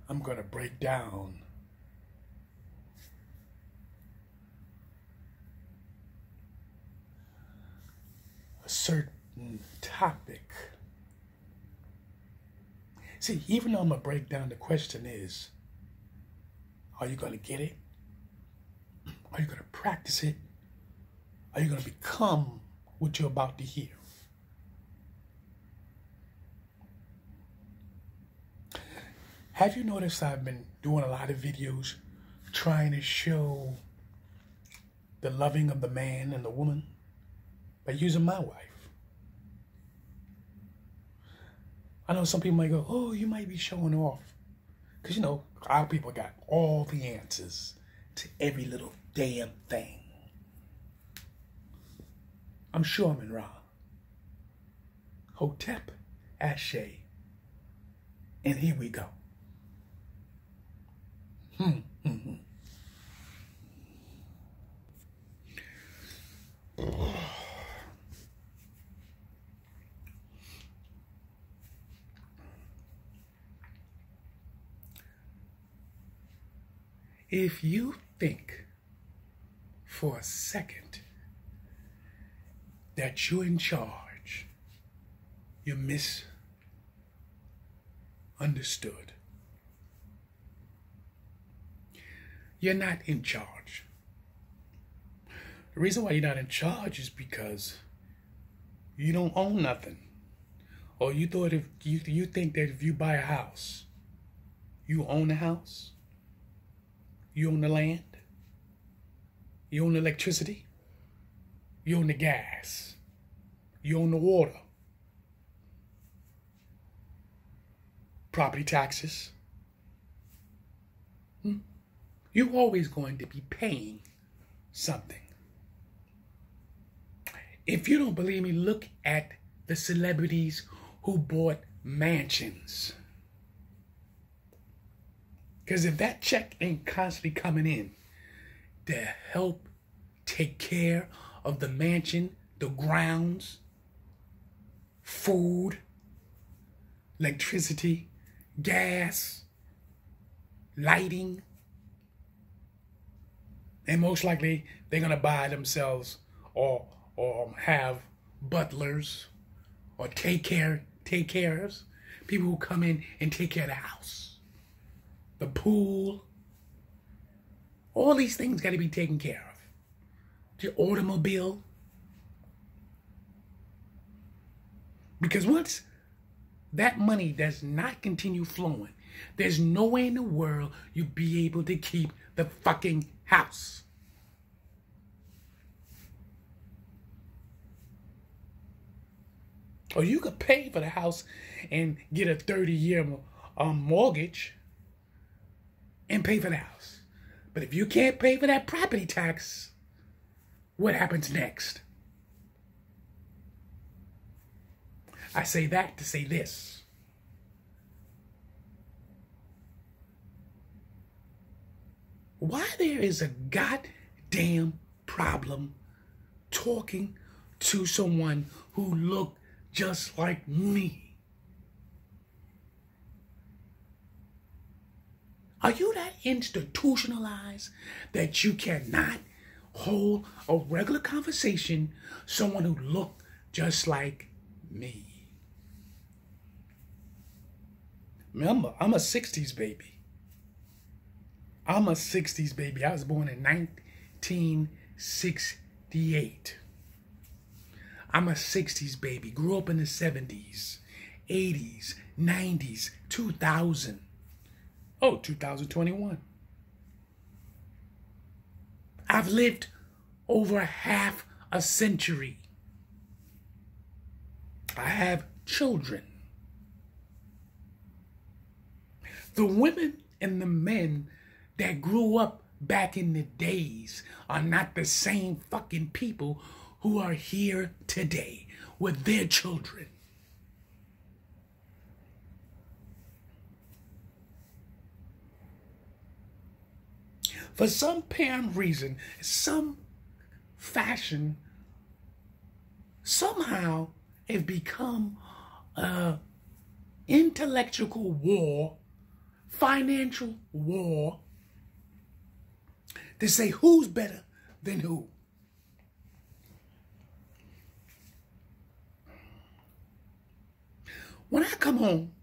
I'm going to break down a certain topic. See, even though I'm going to break down, the question is, are you going to get it? Are you going to practice it? Are you going to become what you're about to hear? Have you noticed I've been doing a lot of videos trying to show the loving of the man and the woman by using my wife? I know some people might go, oh, you might be showing off. Because, you know, our people got all the answers to every little damn thing. I'm SHU AMUN RA. Hotep, Ashe. And here we go. If you think for a second that you're in charge, you're misunderstood. You're not in charge. The reason why you're not in charge is because you don't own nothing. Or you thought if you think that if you buy a house, you own the house, you own the land, you own the electricity, you own the gas, you own the water, property taxes. You're always going to be paying something. If you don't believe me, look at the celebrities who bought mansions. Because if that check ain't constantly coming in to help take care of the mansion, the grounds, food, electricity, gas, lighting, and most likely they're going to buy themselves or have butlers or take cares, people who come in and take care of the house, the pool. All these things got to be taken care of. The automobile. Because once that money does not continue flowing, there's no way in the world you'll be able to keep the fucking house. Or you could pay for the house and get a 30-year mortgage and pay for the house. But if you can't pay for that property tax, what happens next? I say that to say this. Why there is a goddamn problem talking to someone who looked just like me? Are you that institutionalized that you cannot hold a regular conversation someone who looked just like me? Remember, I'm a 60s baby. I'm a 60s baby. I was born in 1968. I'm a 60s baby. Grew up in the 70s, 80s, 90s, 2000. Oh, 2021. I've lived over half a century. I have children. The women and the men that grew up back in the days are not the same fucking people who are here today with their children. For some apparent reason, some fashion, somehow have become an intellectual war, financial war, to say who's better than who. When I come home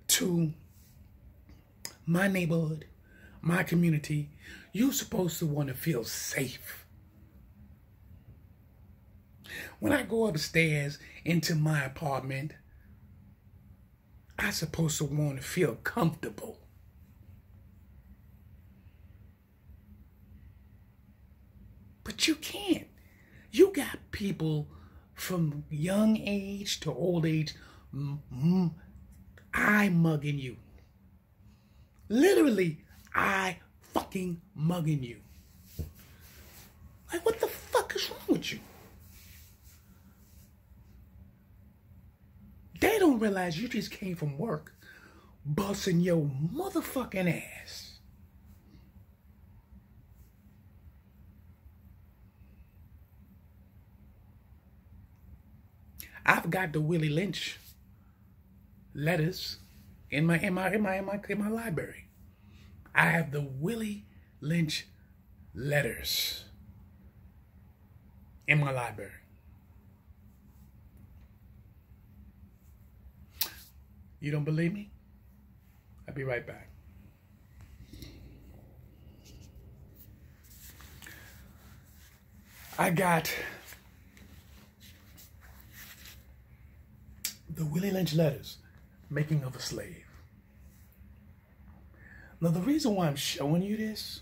to my neighborhood, my community, you're supposed to want to feel safe. When I go upstairs into my apartment, I'm supposed to want to feel comfortable. But you can't. You got people from young age to old age, eye mugging you. Literally, eye fucking mugging you. Like, what the fuck is wrong with you? They don't realize you just came from work busting your motherfucking ass. I've got the Willie Lynch letters in my library. I have the Willie Lynch letters in my library. You don't believe me? I'll be right back. I got the Willie Lynch letters, Making of a Slave. Now, the reason why I'm showing you this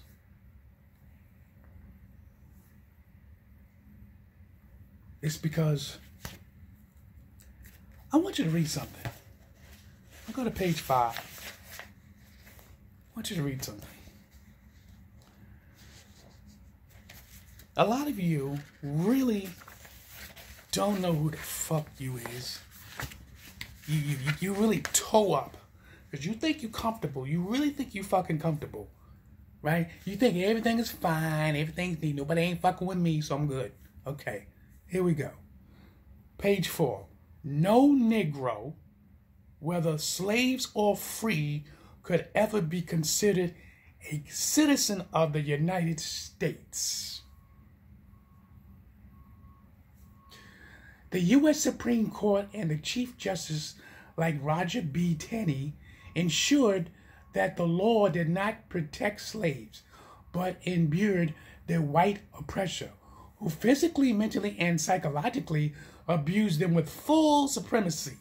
is because I want you to read something. I'll go to page 5. I want you to read something. A lot of you really don't know who the fuck you is. You really toe up because you think you're comfortable. You really think you fucking comfortable, right? You think everything is fine, everything's neat. Nobody ain't fucking with me, so I'm good. Okay, here we go. Page 4. No Negro, whether slaves or free, could ever be considered a citizen of the United States. The U.S. Supreme Court and the Chief Justice, like Roger B. Taney, ensured that the law did not protect slaves, but imbued their white oppressor, who physically, mentally, and psychologically abused them with full supremacy.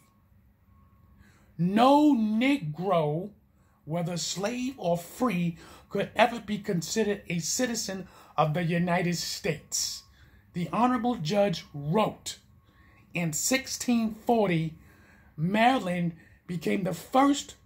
No Negro, whether slave or free, could ever be considered a citizen of the United States. The Honorable Judge wrote, in 1640, Maryland became the first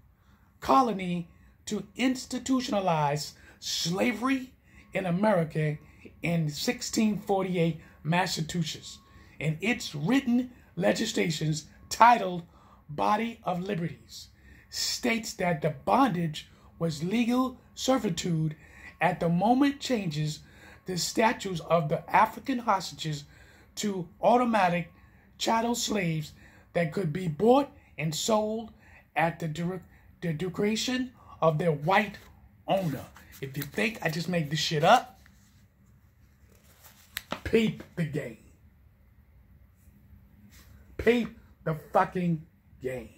colony to institutionalize slavery in America in 1648, Massachusetts. In its written legislations titled Body of Liberties, states that the bondage was legal servitude at the moment changes the statutes of the African hostages to automatic chattel slaves that could be bought and sold at the discretion of their white owner. If you think I just made this shit up, peep the game. Peep the fucking game.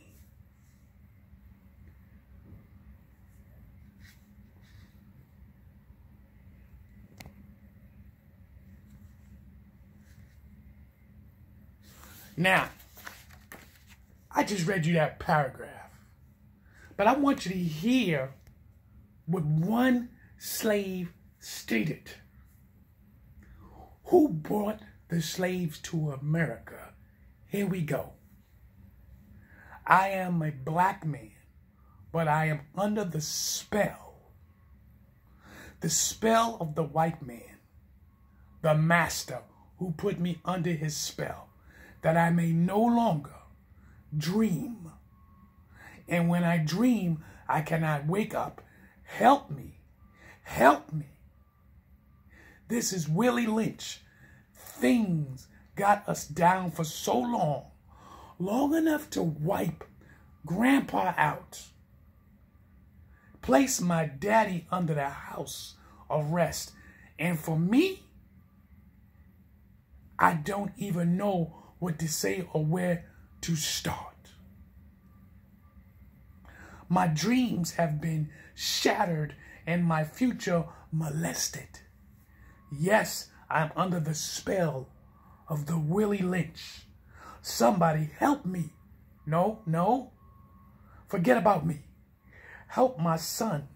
Now, I just read you that paragraph, but I want you to hear what one slave stated. Who brought the slaves to America? Here we go. I am a black man, but I am under the spell of the white man, the master who put me under his spell, that I may no longer dream. And when I dream, I cannot wake up. Help me. Help me. This is Willie Lynch. Things got us down for so long, long enough to wipe Grandpa out, place my daddy under the house arrest, and for me, I don't even know what to say or where to start. My dreams have been shattered and my future molested. Yes, I'm under the spell of the Willie Lynch. Somebody help me. No. Forget about me. Help my son.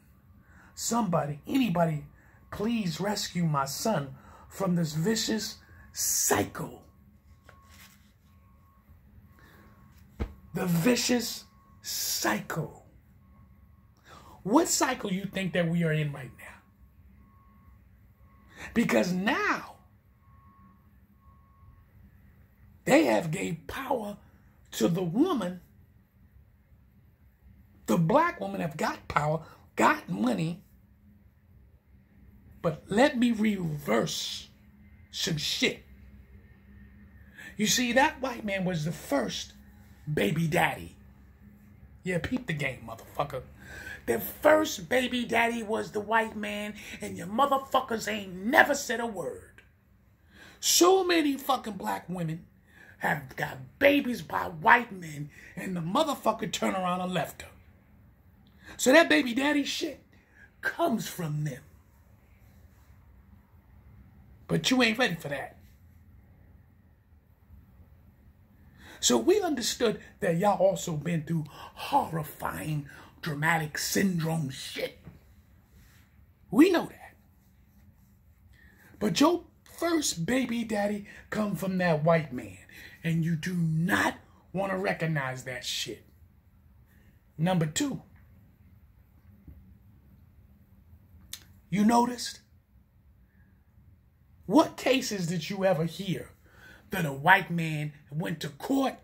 Somebody, anybody, please rescue my son from this vicious cycle. The vicious cycle. What cycle you think that we are in right now? Because now they have gave power to the woman. The black woman have got power, got money. But let me reverse some shit. You see, that white man was the first baby daddy. Yeah, peep the game, motherfucker. The first baby daddy was the white man, and your motherfuckers ain't never said a word. So many fucking black women have got babies by white men, and the motherfucker turned around and left her. So that baby daddy shit comes from them. But you ain't ready for that. So we understood that y'all also been through horrifying dramatic syndrome shit. We know that. But your first baby daddy come from that white man, and you do not want to recognize that shit. Number two, you noticed? What cases did you ever hear that a white man went to court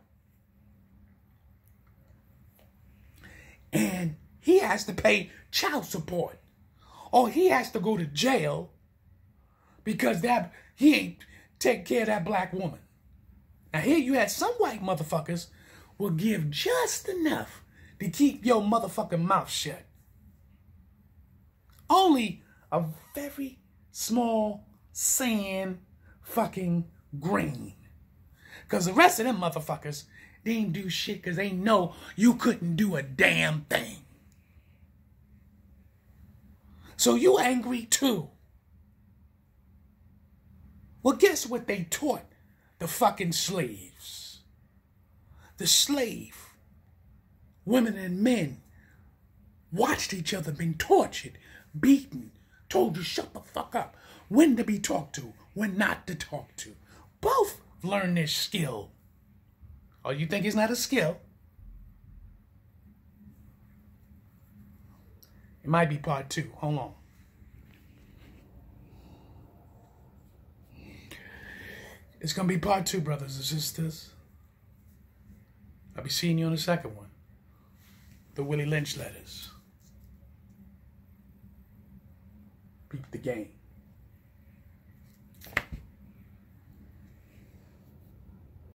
and he has to pay child support, or he has to go to jail because that he ain't take care of that black woman? Now here you had some white motherfuckers will give just enough to keep your motherfucking mouth shut. Only a very small sand fucking grain. Because the rest of them motherfuckers, they ain't do shit because they know you couldn't do a damn thing. So you angry too. Well, guess what they taught the fucking slaves? The slave, women and men, watched each other being tortured, beaten, told to shut the fuck up, when to be talked to, when not to talk to. Both learn this skill. Oh, you think it's not a skill? It might be part two. Hold on. It's going to be part two, brothers and sisters. I'll be seeing you on the second one. The Willie Lynch letters. Beat the game.